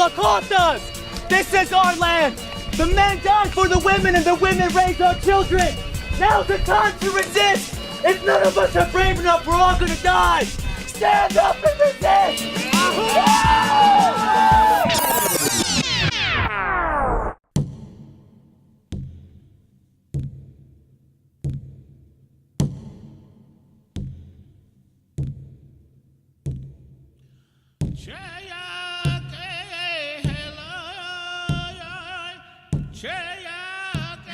Lakotas! This is our land! The men died for the women and the women raised our children! Now's the time to resist! If none of us are brave enough, we're all gonna die! Stand up and resist!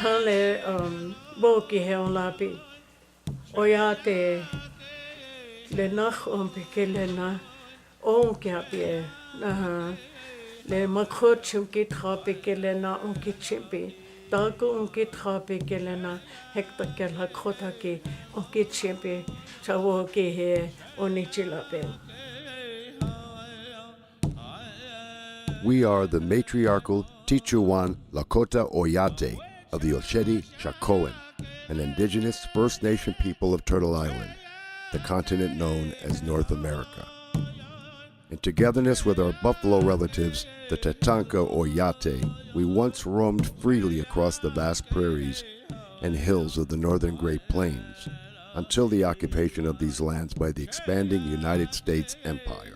Hale boki he on lapi. Oyate le nach pekele na onkapie na le makhochum kitra pekele na onkichimpi. Dago onkitra pekele na hekta kel hakrota ki onkichimpi chawo ki he onichilape. We are the matriarchal Tichuan Lakota Oyate of the Oceti Sakowin, an indigenous First Nation people of Turtle Island, the continent known as North America. In togetherness with our buffalo relatives, the Tatanka Oyate, we once roamed freely across the vast prairies and hills of the northern Great Plains, until the occupation of these lands by the expanding United States Empire.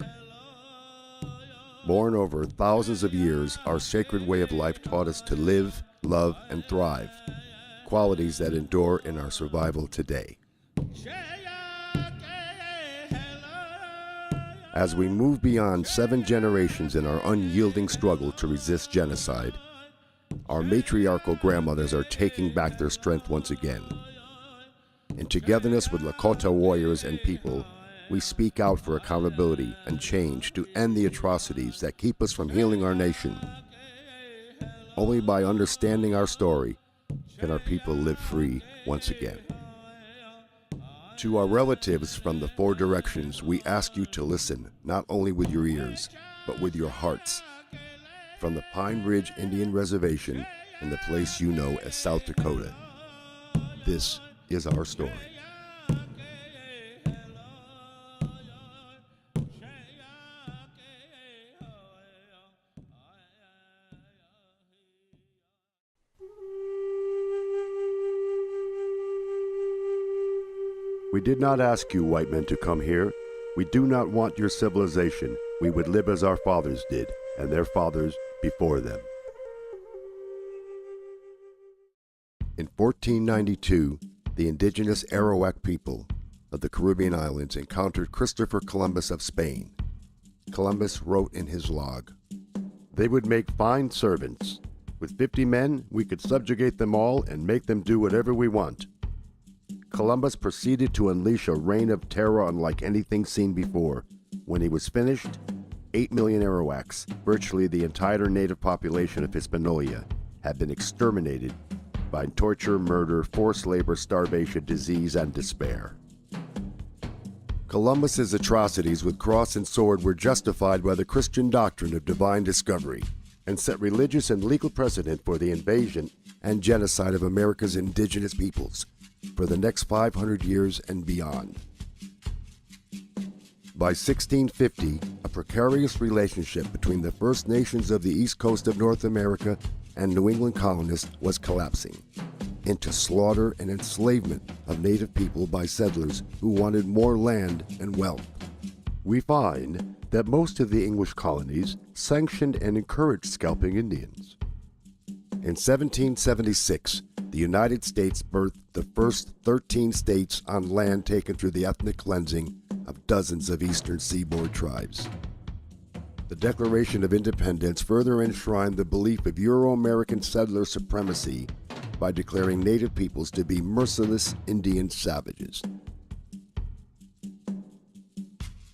Born over thousands of years, our sacred way of life taught us to live, love, and thrive, qualities that endure in our survival today. As we move beyond 7 generations in our unyielding struggle to resist genocide, our matriarchal grandmothers are taking back their strength once again. In togetherness with Lakota warriors and people, we speak out for accountability and change to end the atrocities that keep us from healing our nation. Only by understanding our story can our people live free once again. To our relatives from the 4 directions, we ask you to listen not only with your ears, but with your hearts. From the Pine Ridge Indian Reservation and the place you know as South Dakota, this is our story. We did not ask you white men to come here. We do not want your civilization. We would live as our fathers did, and their fathers before them. In 1492, the indigenous Arawak people of the Caribbean islands encountered Christopher Columbus of Spain. Columbus wrote in his log, "They would make fine servants. With 50 men, we could subjugate them all and make them do whatever we want." Columbus proceeded to unleash a reign of terror unlike anything seen before. When he was finished, 8 million Arawaks, virtually the entire native population of Hispaniola, had been exterminated by torture, murder, forced labor, starvation, disease, and despair. Columbus's atrocities with cross and sword were justified by the Christian doctrine of divine discovery and set religious and legal precedent for the invasion and genocide of America's indigenous peoples for the next 500 years and beyond. By 1650, a precarious relationship between the First Nations of the east coast of North America and New England colonists was collapsing into slaughter and enslavement of native people by settlers who wanted more land and wealth. We find that most of the English colonies sanctioned and encouraged scalping Indians. In 1776, the United States birthed the first 13 states on land taken through the ethnic cleansing of dozens of eastern seaboard tribes. The Declaration of Independence further enshrined the belief of Euro-American settler supremacy by declaring native peoples to be merciless Indian savages.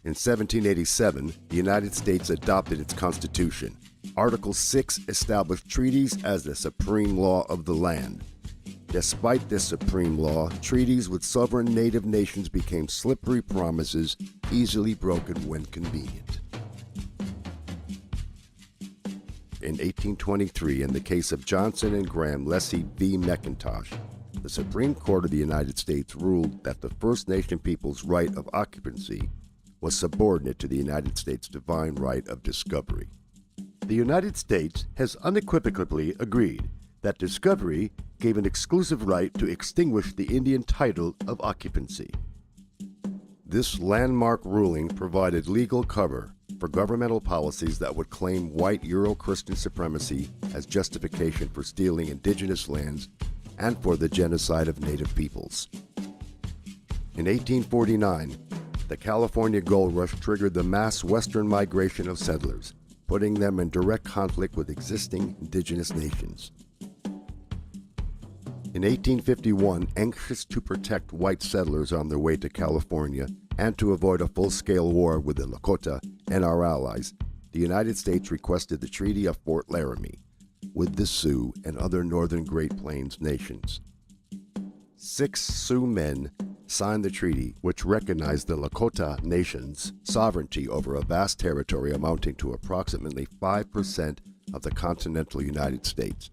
In 1787, the United States adopted its Constitution. Article 6 established treaties as the supreme law of the land. Despite this supreme law, treaties with sovereign native nations became slippery promises, easily broken when convenient. In 1823, in the case of Johnson and Graham Leslie v. McIntosh, the Supreme Court of the United States ruled that the First Nation people's right of occupancy was subordinate to the United States' divine right of discovery. The United States has unequivocally agreed that discovery gave an exclusive right to extinguish the Indian title of occupancy. This landmark ruling provided legal cover for governmental policies that would claim white Euro-Christian supremacy as justification for stealing indigenous lands and for the genocide of native peoples. In 1849, the California Gold Rush triggered the mass western migration of settlers, putting them in direct conflict with existing indigenous nations. In 1851, anxious to protect white settlers on their way to California and to avoid a full-scale war with the Lakota and our allies, the United States requested the Treaty of Fort Laramie with the Sioux and other northern Great Plains nations. 6 Sioux men signed the treaty, which recognized the Lakota Nation's sovereignty over a vast territory amounting to approximately 5% of the continental United States.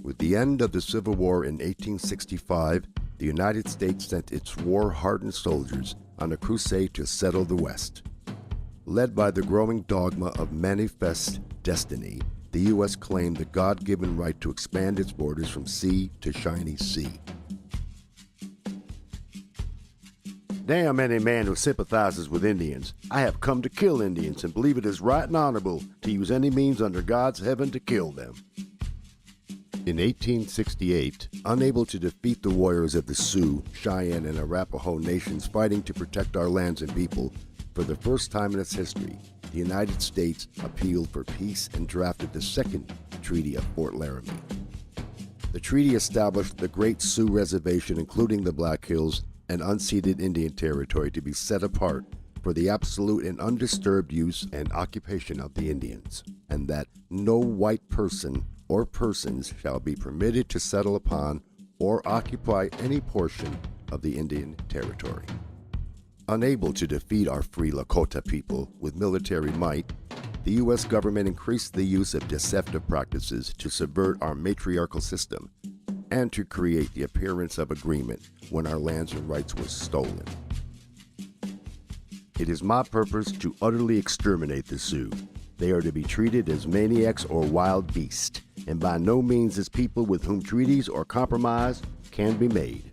With the end of the Civil War in 1865, the United States sent its war-hardened soldiers on a crusade to settle the West. Led by the growing dogma of manifest destiny, the U.S. claimed the God-given right to expand its borders from sea to shiny sea. Damn any man who sympathizes with Indians. I have come to kill Indians and believe it is right and honorable to use any means under God's heaven to kill them. In 1868, unable to defeat the warriors of the Sioux, Cheyenne, and Arapaho nations fighting to protect our lands and people, for the first time in its history, the United States appealed for peace and drafted the Second Treaty of Fort Laramie. The treaty established the Great Sioux Reservation, including the Black Hills, and unceded Indian Territory, to be set apart for the absolute and undisturbed use and occupation of the Indians, and that no white person or persons shall be permitted to settle upon or occupy any portion of the Indian Territory. Unable to defeat our free Lakota people with military might, the U.S. government increased the use of deceptive practices to subvert our matriarchal system and to create the appearance of agreement when our lands and rights were stolen. It is my purpose to utterly exterminate the Sioux. They are to be treated as maniacs or wild beasts, and by no means as people with whom treaties or compromise can be made.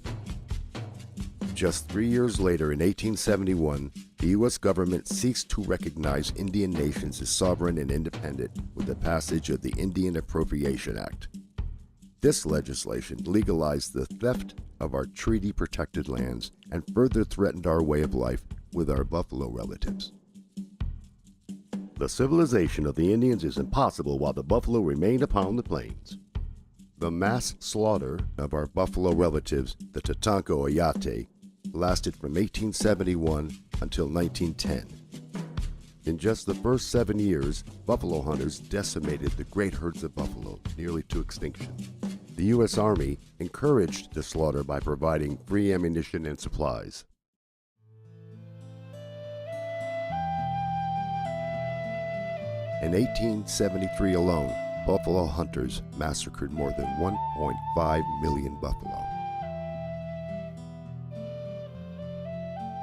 Just 3 years later, in 1871, the U.S. government ceased to recognize Indian nations as sovereign and independent with the passage of the Indian Appropriation Act. This legislation legalized the theft of our treaty-protected lands and further threatened our way of life with our buffalo relatives. The civilization of the Indians is impossible while the buffalo remain upon the plains. The mass slaughter of our buffalo relatives, the Tatanka Oyate, lasted from 1871 until 1910. In just the first 7 years, buffalo hunters decimated the great herds of buffalo nearly to extinction. The U.S. Army encouraged the slaughter by providing free ammunition and supplies. In 1873 alone, buffalo hunters massacred more than 1.5 million buffalo.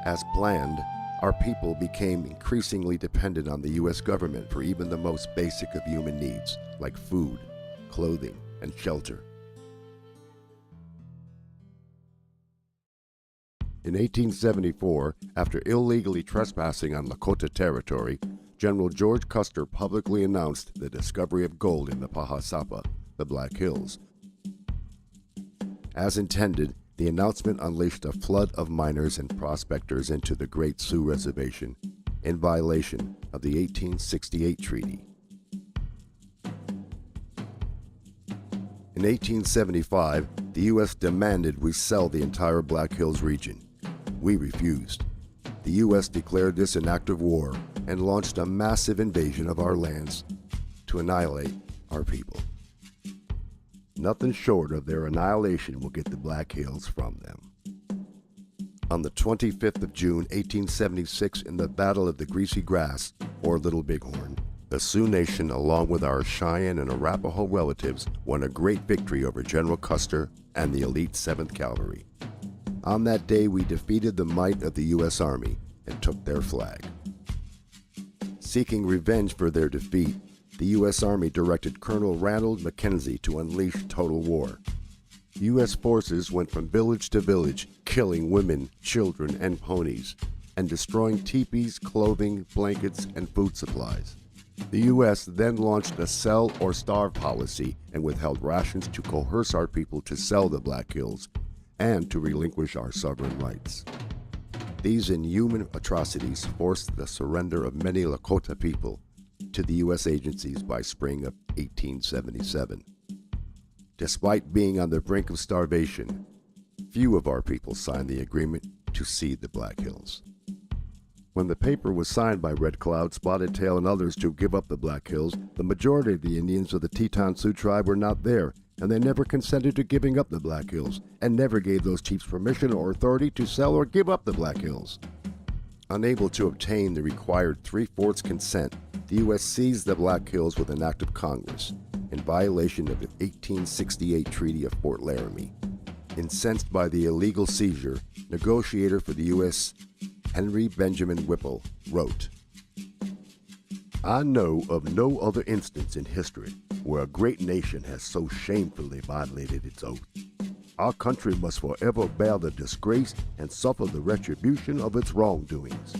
As planned, our people became increasingly dependent on the U.S. government for even the most basic of human needs, like food, clothing, and shelter. In 1874, after illegally trespassing on Lakota territory, General George Custer publicly announced the discovery of gold in the Pahasapa, the Black Hills. As intended, the announcement unleashed a flood of miners and prospectors into the Great Sioux Reservation in violation of the 1868 treaty. In 1875, the U.S. demanded we sell the entire Black Hills region. We refused. The U.S. declared this an act of war and launched a massive invasion of our lands to annihilate our people. Nothing short of their annihilation will get the Black Hills from them. On the 25th of June, 1876, in the Battle of the Greasy Grass, or Little Bighorn, the Sioux Nation, along with our Cheyenne and Arapaho relatives, won a great victory over General Custer and the elite 7th Cavalry. On that day, we defeated the might of the U.S. Army and took their flag. Seeking revenge for their defeat, the U.S. Army directed Colonel Ranald Mackenzie to unleash total war. U.S. forces went from village to village, killing women, children, and ponies, and destroying teepees, clothing, blankets, and food supplies. The U.S. then launched a sell or starve policy and withheld rations to coerce our people to sell the Black Hills and to relinquish our sovereign rights. These inhuman atrocities forced the surrender of many Lakota people to the U.S. agencies by spring of 1877. Despite being on the brink of starvation, few of our people signed the agreement to cede the Black Hills. When the paper was signed by Red Cloud, Spotted Tail, and others to give up the Black Hills, the majority of the Indians of the Teton Sioux tribe were not there, and they never consented to giving up the Black Hills, and never gave those chiefs permission or authority to sell or give up the Black Hills. Unable to obtain the required 3/4 consent, the U.S. seized the Black Hills with an act of Congress, in violation of the 1868 Treaty of Fort Laramie. Incensed by the illegal seizure, negotiator for the U.S. Henry Benjamin Whipple wrote, "I know of no other instance in history where a great nation has so shamefully violated its oath. Our country must forever bear the disgrace and suffer the retribution of its wrongdoings.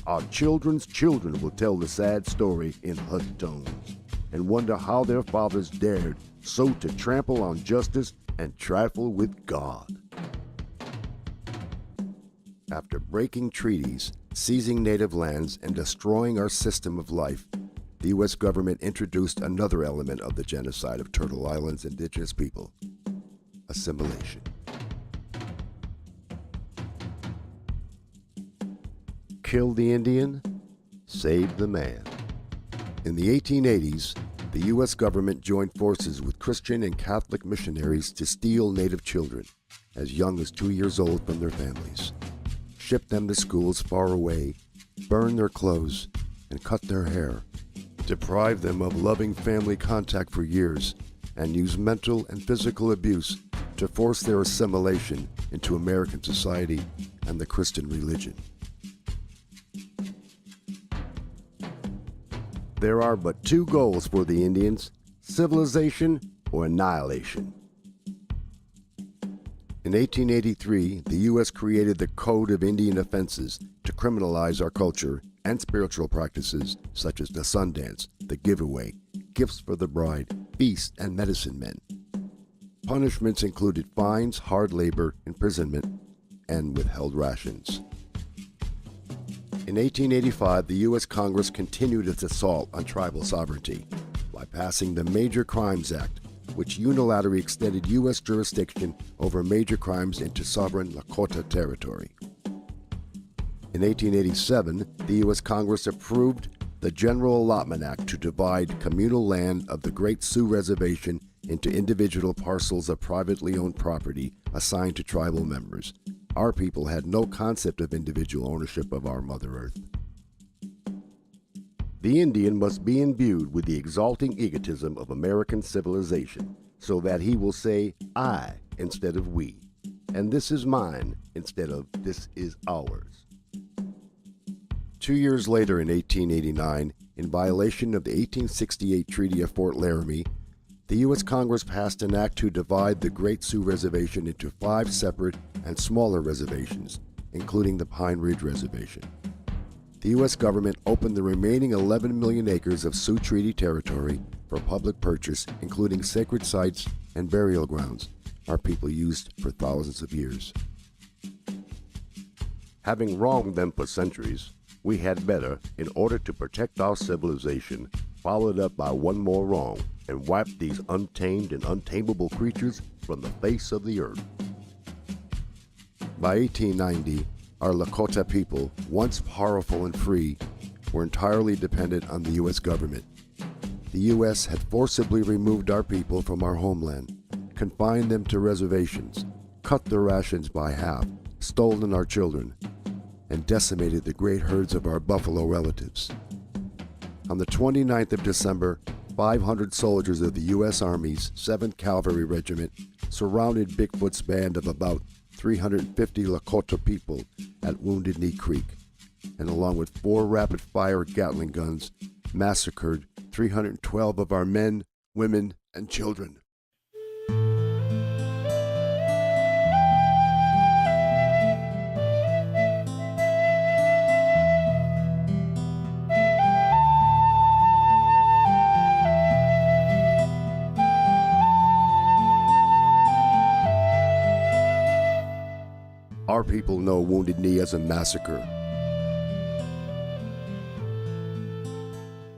Our children's children will tell the sad story in hushed tones and wonder how their fathers dared so to trample on justice and trifle with God." After breaking treaties, seizing native lands, and destroying our system of life, the U.S. government introduced another element of the genocide of Turtle Island's indigenous people: assimilation. Kill the Indian, save the man. In the 1880s, the U.S. government joined forces with Christian and Catholic missionaries to steal Native children, as young as 2 years old, from their families, ship them to schools far away, burn their clothes, and cut their hair, deprive them of loving family contact for years, and use mental and physical abuse to force their assimilation into American society and the Christian religion. There are but two goals for the Indians: civilization or annihilation. In 1883, the U.S. created the Code of Indian Offenses to criminalize our culture and spiritual practices such as the Sundance, the Giveaway, Gifts for the Bride, Feast, and Medicine Men. Punishments included fines, hard labor, imprisonment, and withheld rations. In 1885, the U.S. Congress continued its assault on tribal sovereignty by passing the Major Crimes Act, which unilaterally extended U.S. jurisdiction over major crimes into sovereign Lakota territory. In 1887, the U.S. Congress approved the General Allotment Act to divide communal land of the Great Sioux Reservation into individual parcels of privately owned property assigned to tribal members. Our people had no concept of individual ownership of our Mother Earth. The Indian must be imbued with the exalting egotism of American civilization, so that he will say "I" instead of "we," and "this is mine" instead of "this is ours." 2 years later, in 1889, in violation of the 1868 Treaty of Fort Laramie, the U.S. Congress passed an act to divide the Great Sioux Reservation into 5 separate and smaller reservations, including the Pine Ridge Reservation. The U.S. government opened the remaining 11 million acres of Sioux Treaty territory for public purchase, including sacred sites and burial grounds our people used for thousands of years. Having wronged them for centuries, we had better, in order to protect our civilization, follow it up by one more wrong and wipe these untamed and untamable creatures from the face of the earth. By 1890, our Lakota people, once powerful and free, were entirely dependent on the U.S. government. The U.S. had forcibly removed our people from our homeland, confined them to reservations, cut their rations by half, stolen our children, and decimated the great herds of our buffalo relatives. On the 29th of December, 500 soldiers of the U.S. Army's 7th Cavalry Regiment surrounded Bigfoot's band of about 350 Lakota people at Wounded Knee Creek. and along with 4 rapid-fire Gatling guns, massacred 312 of our men, women, and children. Our people know Wounded Knee as a massacre.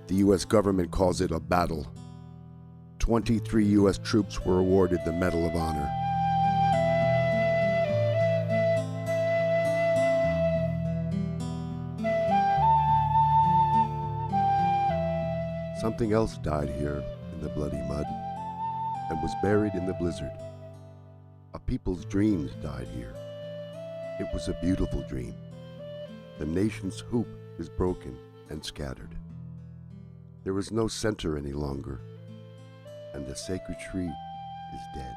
The U.S. government calls it a battle. 23 U.S. troops were awarded the Medal of Honor. Something else died here in the bloody mud and was buried in the blizzard. A people's dreams died here. It was a beautiful dream. The nation's hoop is broken and scattered. There is no center any longer, and the sacred tree is dead.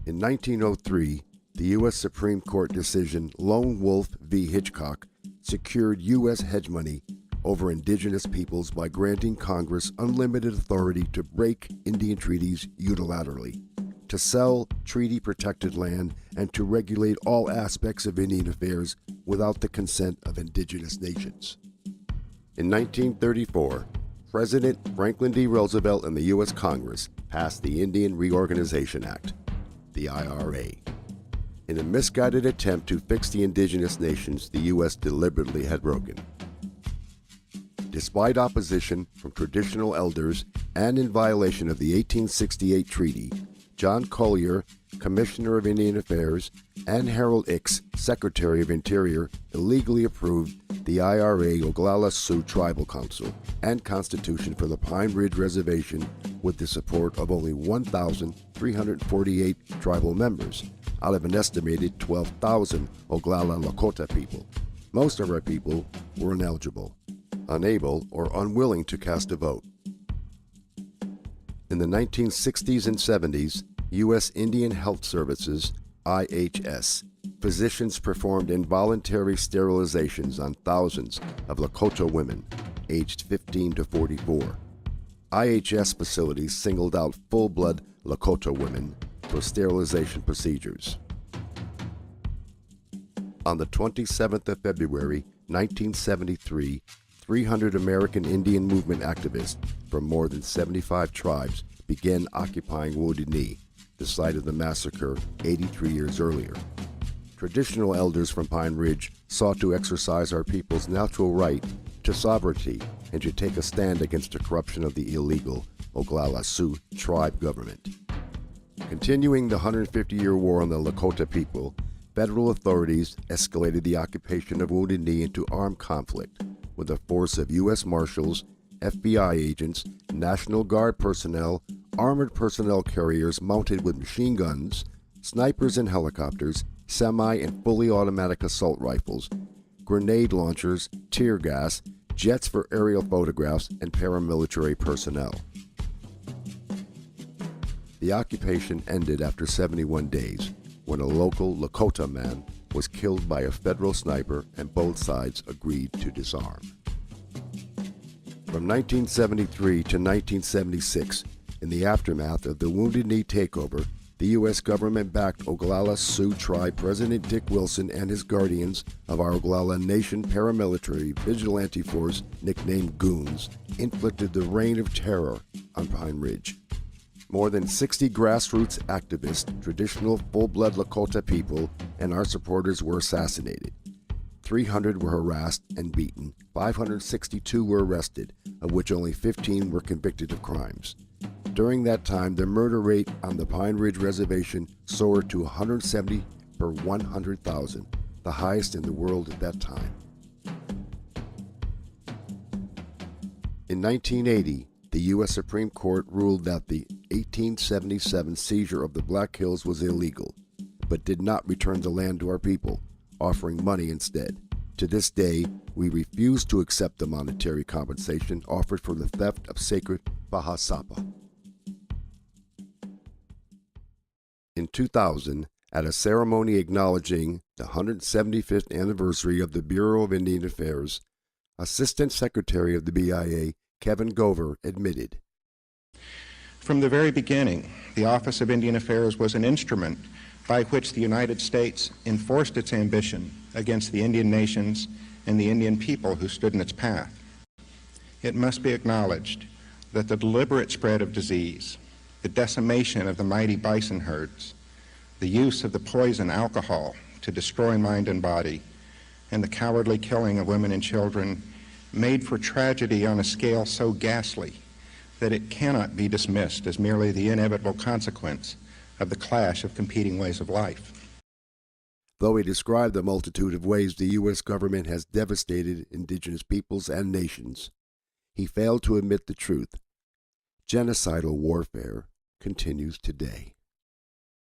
In 1903, the U.S. Supreme Court decision Lone Wolf v. Hitchcock secured U.S. hegemony over indigenous peoples by granting Congress unlimited authority to break Indian treaties unilaterally, to sell treaty-protected land, and to regulate all aspects of Indian affairs without the consent of indigenous nations. In 1934, President Franklin D. Roosevelt and the U.S. Congress passed the Indian Reorganization Act, the IRA. In a misguided attempt to fix the indigenous nations the U.S. deliberately had broken. Despite opposition from traditional elders and in violation of the 1868 treaty, John Collier, Commissioner of Indian Affairs, and Harold Ickes, Secretary of Interior, illegally approved the IRA Oglala Sioux Tribal Council and Constitution for the Pine Ridge Reservation with the support of only 1,348 tribal members out of an estimated 12,000 Oglala Lakota people. Most of our people were ineligible, unable, or unwilling to cast a vote. In the 1960s and 70s, U.S. Indian Health Services, IHS, physicians performed involuntary sterilizations on thousands of Lakota women aged 15 to 44. IHS facilities singled out full-blood Lakota women for sterilization procedures. On the 27th of February, 1973, 300 American Indian Movement activists from more than 75 tribes began occupying Wounded Knee, the site of the massacre 83 years earlier. Traditional elders from Pine Ridge sought to exercise our people's natural right to sovereignty and to take a stand against the corruption of the illegal Oglala Sioux tribe government. Continuing the 150-year war on the Lakota people, federal authorities escalated the occupation of Wounded Knee into armed conflict with a force of U.S. Marshals, FBI agents, National Guard personnel, armored personnel carriers mounted with machine guns, snipers and helicopters, semi and fully automatic assault rifles, grenade launchers, tear gas, jets for aerial photographs, and paramilitary personnel. The occupation ended after 71 days when a local Lakota man was killed by a federal sniper and both sides agreed to disarm. From 1973 to 1976, in the aftermath of the Wounded Knee takeover, the U.S. government-backed Oglala Sioux Tribe President Dick Wilson and his guardians of our Oglala Nation paramilitary vigilante force, nicknamed Goons, inflicted the reign of terror on Pine Ridge. More than 60 grassroots activists, traditional full-blood Lakota people, and our supporters were assassinated. 300 were harassed and beaten, 562 were arrested, of which only 15 were convicted of crimes. During that time, the murder rate on the Pine Ridge Reservation soared to 170 per 100,000, the highest in the world at that time. In 1980, the U.S. Supreme Court ruled that the 1877 seizure of the Black Hills was illegal, but did not return the land to our people, offering money instead. To this day, we refuse to accept the monetary compensation offered for the theft of sacred Bahasapa. In 2000, At a ceremony acknowledging the 175th anniversary of the Bureau of Indian Affairs, Assistant Secretary of the BIA, Kevin Gover, admitted, "From the very beginning, the Office of Indian Affairs was an instrument by which the United States enforced its ambition against the Indian nations and the Indian people who stood in its path. It must be acknowledged that the deliberate spread of disease, the decimation of the mighty bison herds, the use of the poison alcohol to destroy mind and body, and the cowardly killing of women and children made for tragedy on a scale so ghastly that it cannot be dismissed as merely the inevitable consequence of the clash of competing ways of life." Though he described the multitude of ways the U.S. government has devastated indigenous peoples and nations, he failed to admit the truth. Genocidal warfare continues today.